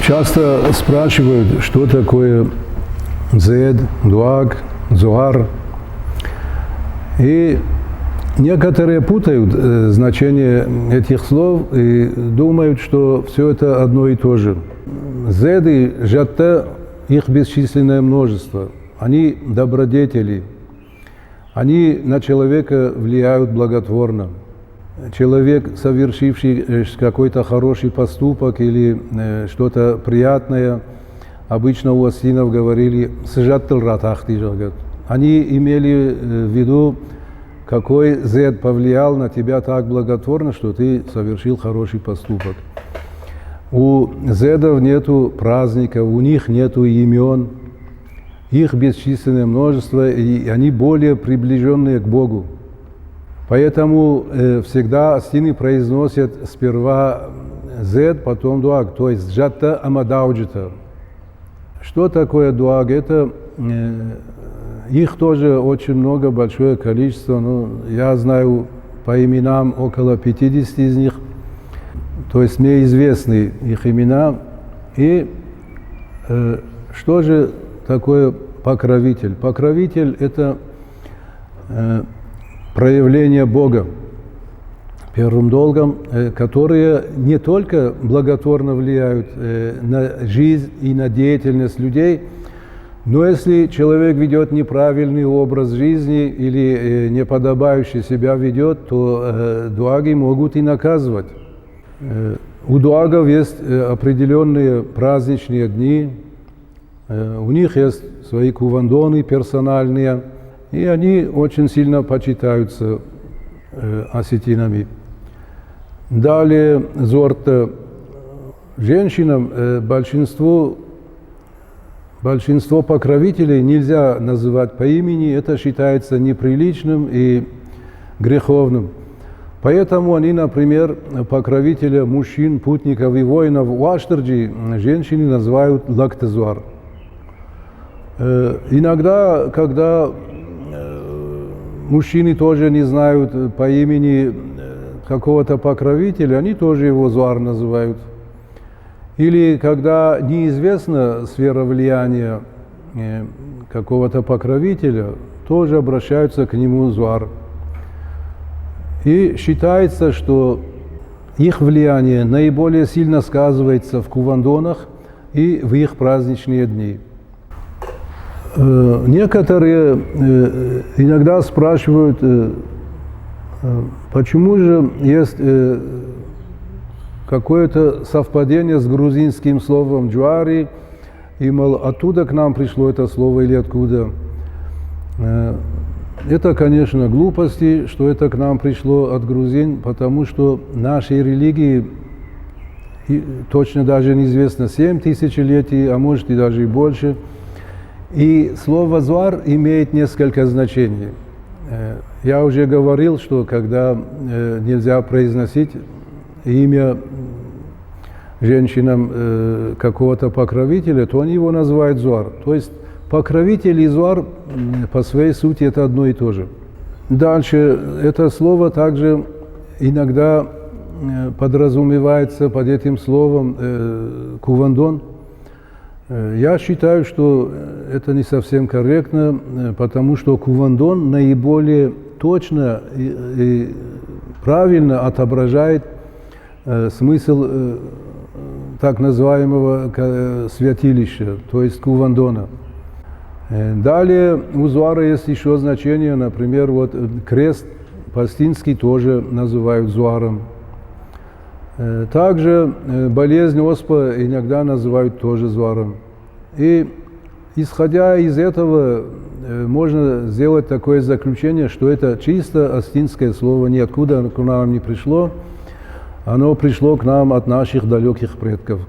Часто спрашивают, что такое зед, дуаг, зоар. И некоторые путают значение этих слов и думают, что все это одно и то же. Зед и жатта, их бесчисленное множество. Они добродетели. Они на человека влияют благотворно. Человек, совершивший какой-то хороший поступок или что-то приятное, обычно у ассинов говорили «сжаттыл ратахтижагат». Они имели в виду, какой зед повлиял на тебя так благотворно, что ты совершил хороший поступок. У зедов нету праздников, у них нету имен, их бесчисленное множество, и они более приближенные к Богу. Поэтому всегда ассины произносят сперва зед, потом дуаг, то есть джатта амадауджита. Что такое дуаг? Это их тоже очень много, большое количество. Ну, я знаю по именам около 50 из них, то есть мне известны их имена. И что же такое покровитель? Покровитель – это проявление Бога первым долгом, которые не только благотворно влияют на жизнь и на деятельность людей, но если человек ведет неправильный образ жизни или неподобающе себя ведет, то дуаги могут и наказывать. У дуагов есть определенные праздничные дни, у них есть свои кувандоны персональные, и они очень сильно почитаются осетинами. Далее зорта женщинам большинство покровителей нельзя называть по имени, это считается неприличным и греховным. Поэтому они, например, покровителя мужчин, путников и воинов в Аштарджи женщины называют лактазуар. Иногда, когда мужчины тоже не знают по имени какого-то покровителя, они тоже его зуар называют. Или когда неизвестна сфера влияния какого-то покровителя, тоже обращаются к нему зуар. И считается, что их влияние наиболее сильно сказывается в кувандонах и в их праздничные дни. Некоторые иногда спрашивают, почему же есть какое-то совпадение с грузинским словом «джуари», и, мол, оттуда к нам пришло это слово или откуда. Это, конечно, глупости, что это к нам пришло от грузин, потому что нашей религии точно даже неизвестно 7 тысячелетий, а может и даже и больше. И слово «зуар» имеет несколько значений. Я уже говорил, что когда нельзя произносить имя женщинам какого-то покровителя, то они его называют «зуар». То есть покровитель и «зуар» по своей сути это одно и то же. Дальше это слово также иногда подразумевается под этим словом кувандон. Я считаю, что это не совсем корректно, потому что кувандон наиболее точно и правильно отображает смысл так называемого святилища, то есть кувандона. Далее у зуара есть еще значение, например, вот крест палестинский тоже называют зуаром. Также болезнь оспа иногда называют тоже зуаром. И исходя из этого можно сделать такое заключение, что это чисто астинское слово, ниоткуда к нам не пришло, оно пришло к нам от наших далеких предков.